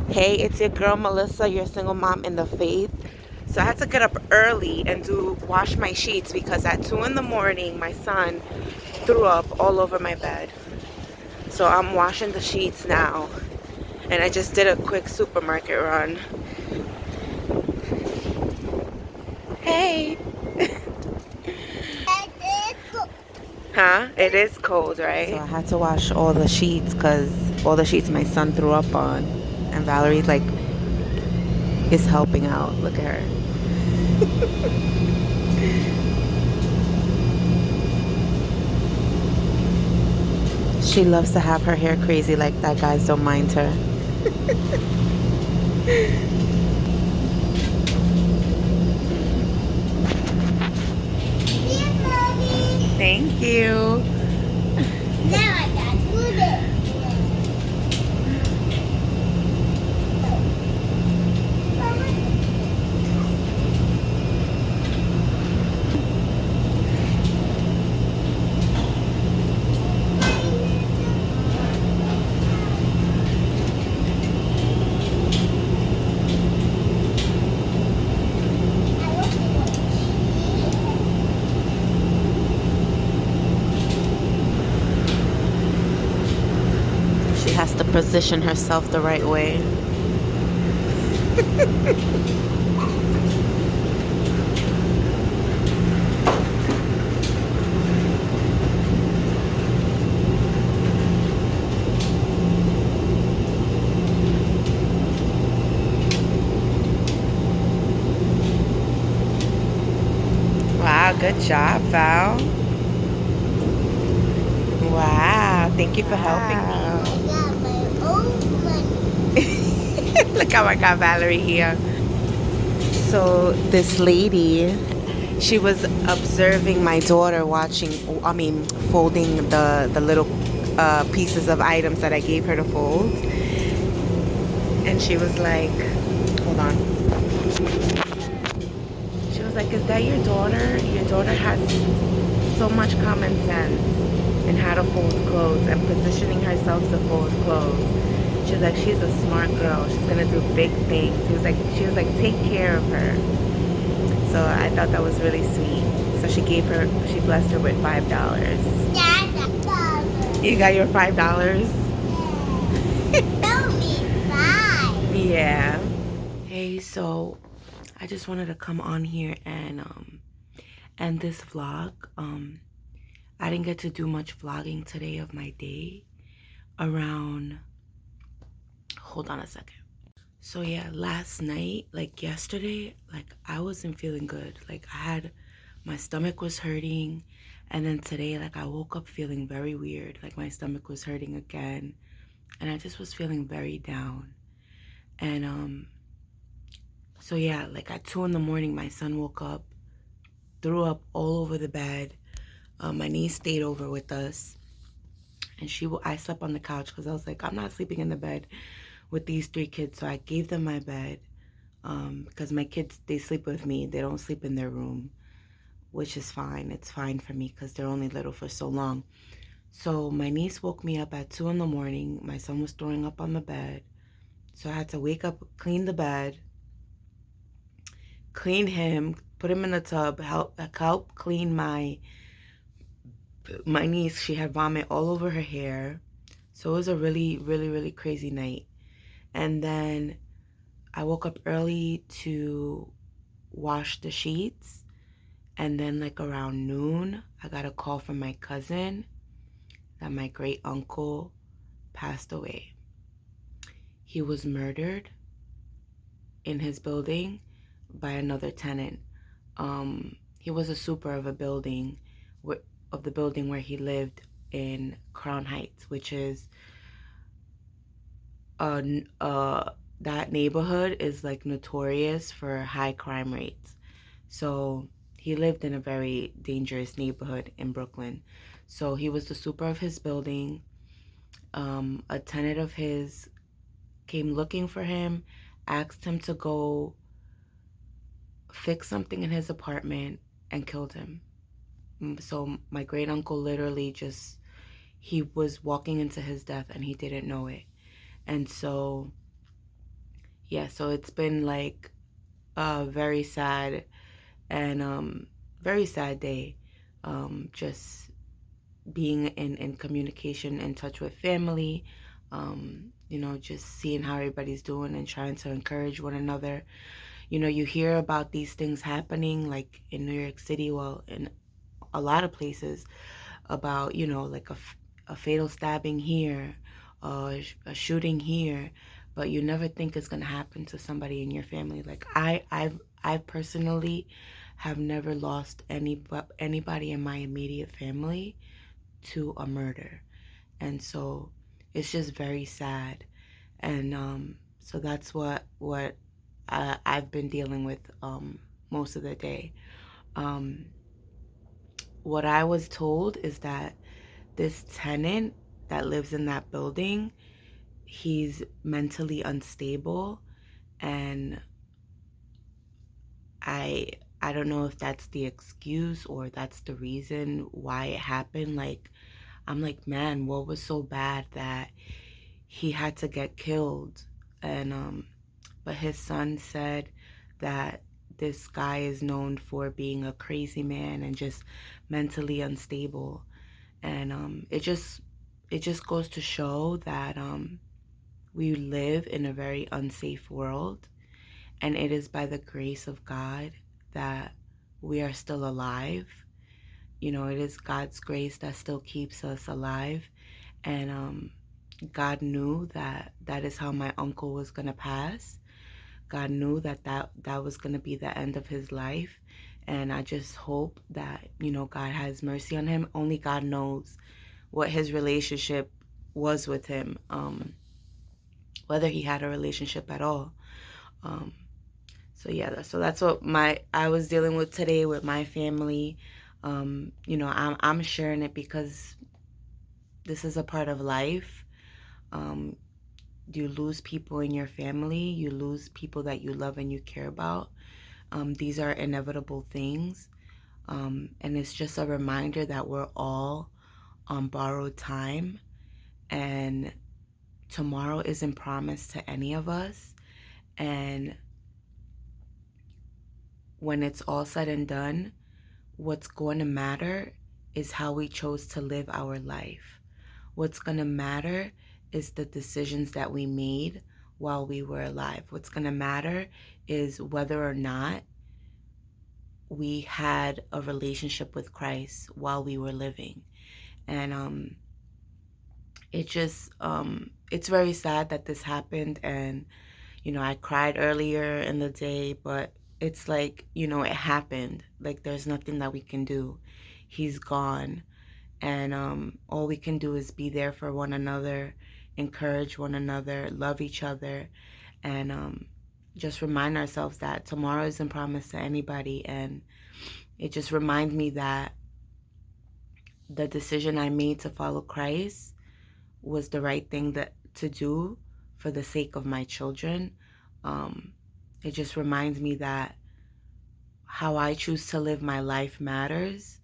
Hey, it's your girl Melissa, your single mom in the faith. So I had to get up early and wash my sheets because at 2 in the morning my son threw up all over my bed. So I'm washing the sheets now. And I just did a quick supermarket run. Hey. Huh? It is cold, right? So I had to wash all the sheets because all the sheets my son threw up on. And Valerie is helping out. Look at her. She loves to have her hair crazy like that. Guys, don't mind her. Thank you. Now I got food. She has to position herself the right way. Wow, good job, Val. Wow, thank you for helping me. I got my own money. Look how I got Valerie here. So this lady, she was observing my daughter folding the little pieces of items that I gave her to fold. And she was like, hold on. She was like, is that your daughter? Your daughter has so much common sense in how to fold clothes and positioning herself to fold clothes. She was like, she's a smart girl. She's gonna do big things. She was like, take care of her. So I thought that was really sweet. So she blessed her with $5. You got your $5? Tell me 5. Yeah. Hey, so I just wanted to come on here and end this vlog. I didn't get to do much vlogging today of my day around, hold on a second. So yeah, last night, like yesterday, like I wasn't feeling good. Like my stomach was hurting. And then today, like I woke up feeling very weird. Like my stomach was hurting again. And I just was feeling very down. And so yeah, like at 2 in the morning, my son woke up, threw up all over the bed. My niece stayed over with us. And I slept on the couch because I was like, I'm not sleeping in the bed with these 3 kids. So I gave them my bed. Because my kids, they sleep with me. They don't sleep in their room, which is fine. It's fine for me because they're only little for so long. So my niece woke me up at 2 in the morning. My son was throwing up on the bed. So I had to wake up, clean the bed, clean him, put him in the tub, help clean my niece. She had vomit all over her hair. So it was a really, really, really crazy night. And then I woke up early to wash the sheets. And then like around noon, I got a call from my cousin that my great uncle passed away. He was murdered in his building by another tenant. He was a super of the building where he lived in Crown Heights, which is that neighborhood is like notorious for high crime rates. So he lived in a very dangerous neighborhood in Brooklyn. So he was the super of his building. A tenant of his came looking for him, asked him to go fix something in his apartment, and killed him. So my great uncle literally he was walking into his death and he didn't know it. And so yeah, so it's been like a very sad and very sad day. Just being in communication, in touch with family, just seeing how everybody's doing and trying to encourage one another. You hear about these things happening like in New York City, well, in a lot of places, about, like a fatal stabbing here, a shooting here, but you never think it's going to happen to somebody in your family. Like I personally have never lost anybody in my immediate family to a murder. And so it's just very sad. And so that's what I've been dealing with most of the day. Um, what I was told is that this tenant that lives in that building, he's mentally unstable, and I I don't know if that's the excuse or that's the reason why it happened. Like, I'm like, man, what was so bad that he had to get killed? And but his son said that this guy is known for being a crazy man and just mentally unstable. And it just goes to show that we live in a very unsafe world, and it is by the grace of God that we are still alive. It is God's grace that still keeps us alive. And God knew that that is how my uncle was going to pass. God knew that was going to be the end of his life. And I just hope that, God has mercy on him. Only God knows what his relationship was with him, whether he had a relationship at all. Um, so yeah, so that's what I was dealing with today with my family. I'm sharing it because this is a part of life. Um, you lose people in your family, you lose people that you love and you care about. These are inevitable things. And it's just a reminder that we're all on borrowed time, and tomorrow isn't promised to any of us. And when it's all said and done, what's going to matter is how we chose to live our life. What's going to matter is the decisions that we made while we were alive. What's going to matter is whether or not we had a relationship with Christ while we were living. And it's very sad that this happened. And I cried earlier in the day, but it's like, it happened. Like, there's nothing that we can do. He's gone. And all we can do is be there for one another, encourage one another, love each other, and just remind ourselves that tomorrow isn't promised to anybody. And it just reminds me that the decision I made to follow Christ was the right thing to do for the sake of my children. It just reminds me that how I choose to live my life matters.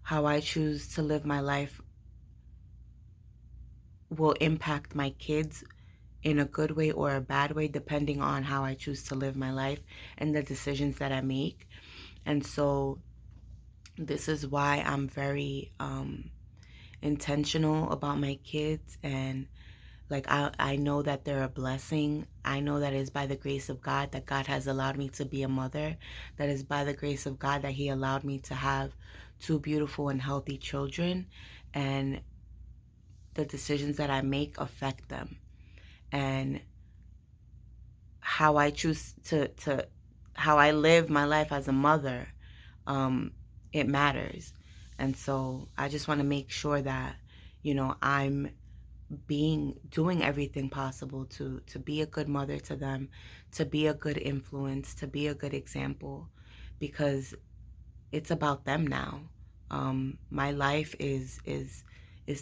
How I choose to live my life will impact my kids in a good way or a bad way, depending on how I choose to live my life and the decisions that I make. And so this is why I'm very intentional about my kids. And like, I know that they're a blessing. I know that it is by the grace of God that God has allowed me to be a mother. That is by the grace of God that He allowed me to have two beautiful and healthy children. And the decisions that I make affect them. And how I choose to how I live my life as a mother, it matters. And so I just want to make sure that, I'm doing everything possible to be a good mother to them, to be a good influence, to be a good example, because it's about them now. My life is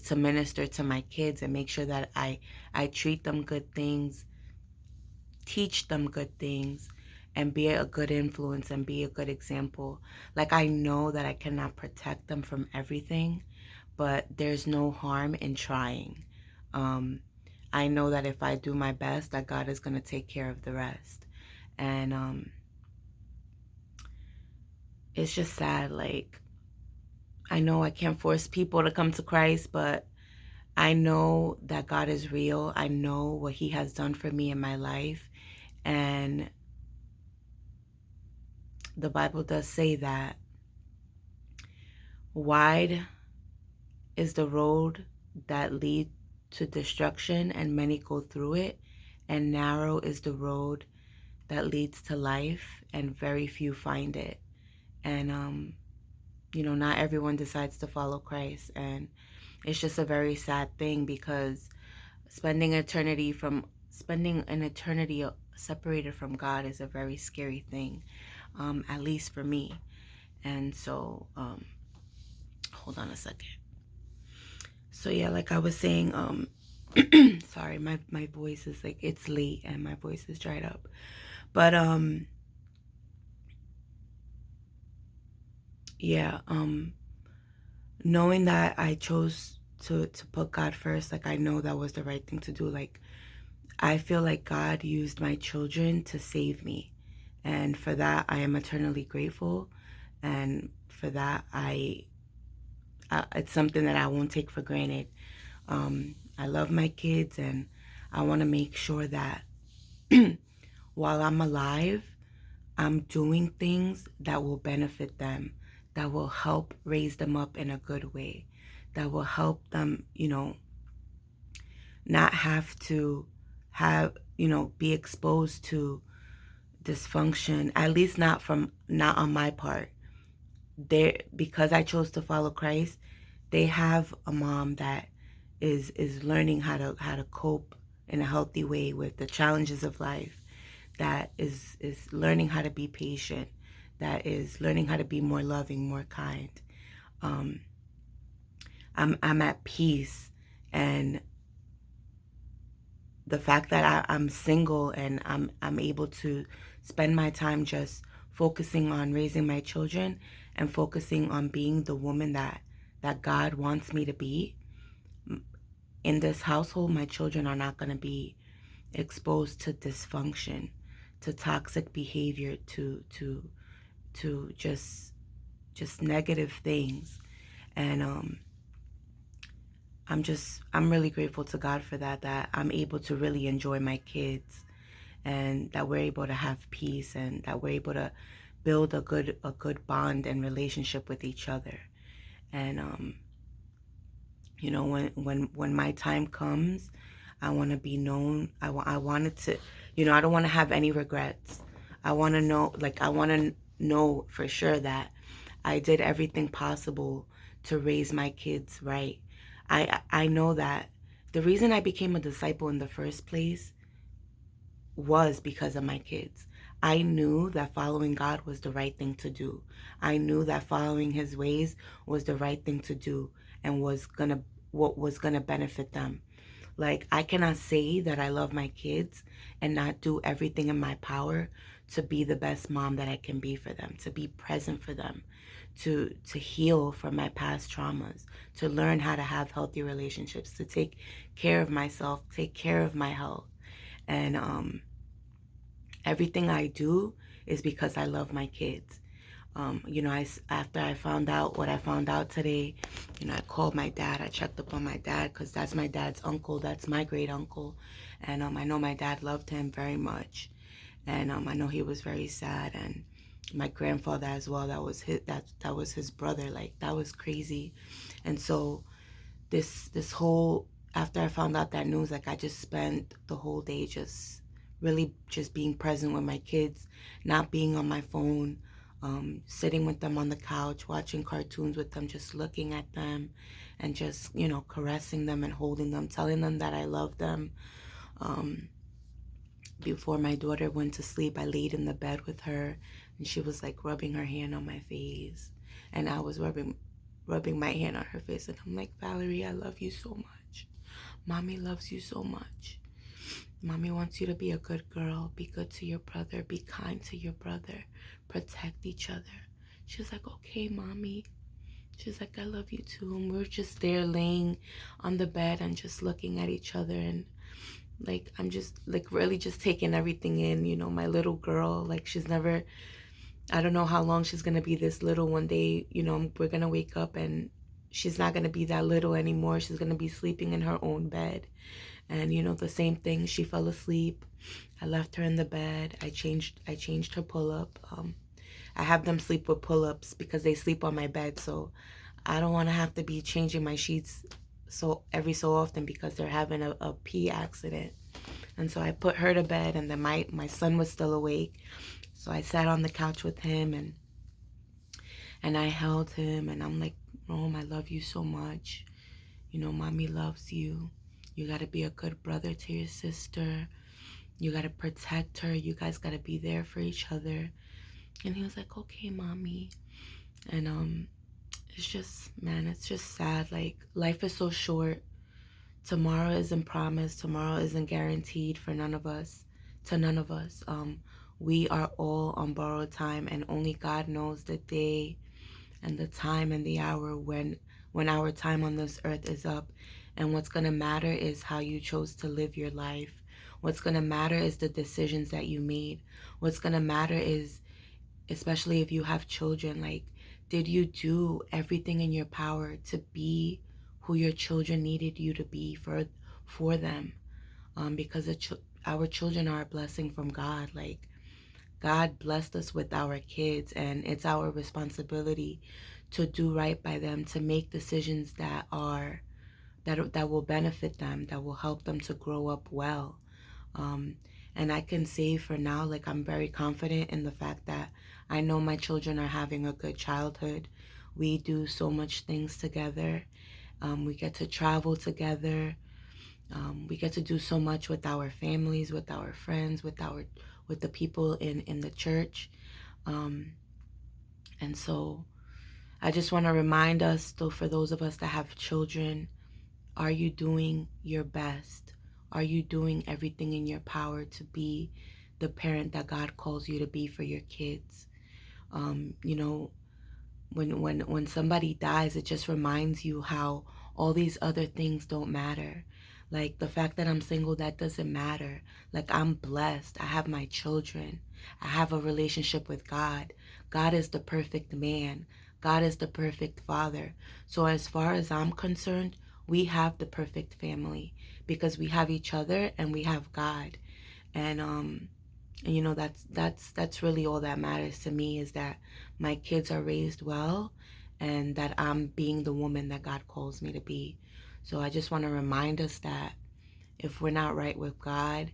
to minister to my kids and make sure that I treat them good things, teach them good things, and be a good influence and be a good example. Like, I know that I cannot protect them from everything, but there's no harm in trying. Um, I know that if I do my best, that God is going to take care of the rest. And it's just sad. Like, I know I can't force people to come to Christ, but I know that God is real. I know what he has done for me in my life. And the Bible does say that wide is the road that leads to destruction, and many go through it. And narrow is the road that leads to life, and very few find it. And not everyone decides to follow Christ. And it's just a very sad thing, because spending an eternity separated from God is a very scary thing, at least for me. And so, hold on a second. So yeah, like I was saying, sorry, my voice is like, it's late and my voice is dried up. But yeah, knowing that I chose to put God first, like I know that was the right thing to do. Like, I feel like God used my children to save me. And for that, I am eternally grateful. And for that, it's something that I won't take for granted. I love my kids, and I want to make sure that while I'm alive, I'm doing things that will benefit them, that will help raise them up in a good way, that will help them, not have to be exposed to dysfunction, at least not on my part. Because I chose to follow Christ, they have a mom that is learning how to cope in a healthy way with the challenges of life, that is learning how to be patient, that is learning how to be more loving, more kind. I'm at peace. And the fact that I'm single, and I'm able to spend my time just focusing on raising my children and focusing on being the woman that God wants me to be. In this household, my children are not going to be exposed to dysfunction, to toxic behavior, to just negative things. And I'm really grateful to God for that I'm able to really enjoy my kids, and that we're able to have peace, and that we're able to build a good bond and relationship with each other. And when my time comes, I want to be known. I wanted to, I don't want to have any regrets. I want to know, I want to know for sure that I did everything possible to raise my kids right. I know that the reason I became a disciple in the first place was because of my kids. I knew that following God was the right thing to do. I knew that following his ways was the right thing to do, and what was gonna benefit them. Like, I cannot say that I love my kids and not do everything in my power to be the best mom that I can be for them, to be present for them, to heal from my past traumas, to learn how to have healthy relationships, to take care of myself, take care of my health. And everything I do is because I love my kids. After I found out what I found out today, I called my dad. I checked up on my dad, because that's my dad's uncle. That's my great uncle. And I know my dad loved him very much. And I know he was very sad. And my grandfather as well, that was his brother. Like, that was crazy. And so this whole, after I found out that news, like, I just spent the whole day just really just being present with my kids, not being on my phone, sitting with them on the couch, watching cartoons with them, just looking at them, and just, caressing them and holding them, telling them that I love them. Before my daughter went to sleep, I laid in the bed with her, and she was like rubbing her hand on my face, and I was rubbing my hand on her face, and I'm like, Valerie, I love you so much. Mommy loves you so much. Mommy wants you to be a good girl, be good to your brother, be kind to your brother, protect each other. She's like, okay, Mommy. She's like, I love you too. And we're just there laying on the bed and just looking at each other. And Like, I'm just like really just taking everything in, you know, my little girl. Like, she's never, I don't know how long she's gonna be this little. One day, you know, we're gonna wake up and she's not gonna be that little anymore. She's gonna be sleeping in her own bed. And you know, the same thing, she fell asleep. I left her in the bed. I changed her pull-up. I have them sleep with pull-ups because they sleep on my bed, so I don't want to have to be changing my sheets so every so often because they're having a pee accident. And so I put her to bed, and then my son was still awake. So I sat on the couch with him, and I held him, and I'm like, Rome, I love you so much. You know, mommy loves you. You got to be a good brother to your sister. You got to protect her. You guys got to be there for each other. And he was like, okay, mommy. And it's just, man, it's just sad. Like, life is so short. Tomorrow isn't promised. Tomorrow isn't guaranteed for none of us. To none of us. We are all on borrowed time, and only God knows the day and the time and the hour when our time on this earth is up. And what's going to matter is how you chose to live your life. What's going to matter is the decisions that you made. What's going to matter is, especially if you have children, like, did you do everything in your power to be who your children needed you to be for them? Because our children are a blessing from God. Like, God blessed us with our kids, and it's our responsibility to do right by them, to make decisions that will benefit them, that will help them to grow up well. And I can say for now, like, I'm very confident in the fact that I know my children are having a good childhood. We do so much things together. We get to travel together. We get to do so much with our families, with our friends, with the people in the church. And so I just want to remind us, though, for those of us that have children, are you doing your best? Are you doing everything in your power to be the parent that God calls you to be for your kids? You know, when somebody dies, it just reminds you how all these other things don't matter. Like, the fact that I'm single, that doesn't matter. Like, I'm blessed. I have my children. I have a relationship with God. God is the perfect man. God is the perfect father. So as far as I'm concerned, we have the perfect family because we have each other and we have God. And you know, that's really all that matters to me, is that my kids are raised well and that I'm being the woman that God calls me to be. So I just want to remind us that if we're not right with God,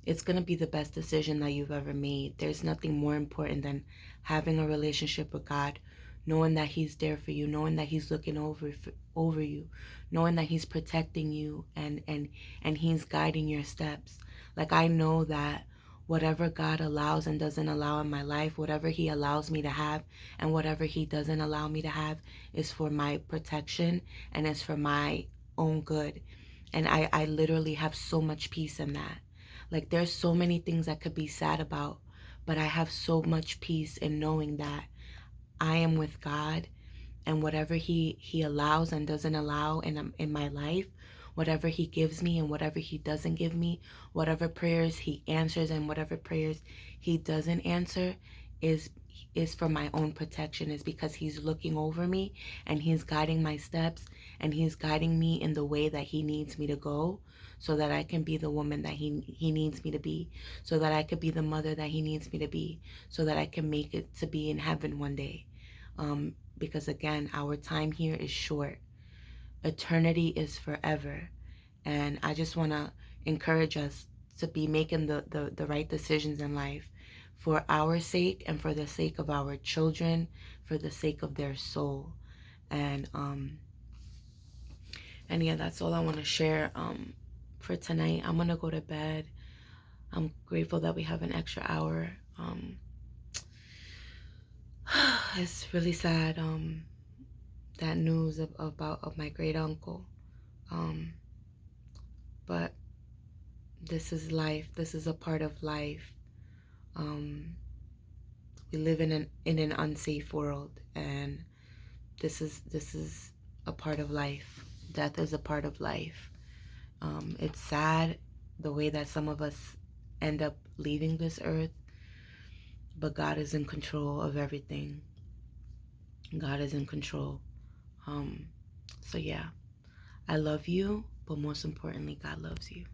it's going to be the best decision that you've ever made. There's nothing more important than having a relationship with God, knowing that he's there for you, knowing that he's looking over you, knowing that he's protecting you, and he's guiding your steps. Like, I know that whatever God allows and doesn't allow in my life, whatever he allows me to have and whatever he doesn't allow me to have, is for my protection and is for my own good. And I literally have so much peace in that. Like, there's so many things I could be sad about, but I have so much peace in knowing that I am with God, and whatever he allows and doesn't allow in my life, whatever he gives me and whatever he doesn't give me, whatever prayers he answers and whatever prayers he doesn't answer, is for my own protection, is because he's looking over me and he's guiding my steps and he's guiding me in the way that he needs me to go, so that I can be the woman that he needs me to be, so that I could be the mother that he needs me to be, so that I can make it to be in heaven one day. Because again, our time here is short. Eternity is forever. And I just want to encourage us to be making the right decisions in life for our sake and for the sake of our children, for the sake of their soul. And yeah, that's all I want to share for tonight. I'm going to go to bed. I'm grateful that we have an extra hour. It's really sad, that news of my great uncle. But this is life. This is a part of life. We live in an unsafe world, and this is a part of life. Death is a part of life. It's sad. the way that some of us end up leaving this earth, but God is in control of everything. God is in control. So yeah, I love you, but most importantly, God loves you.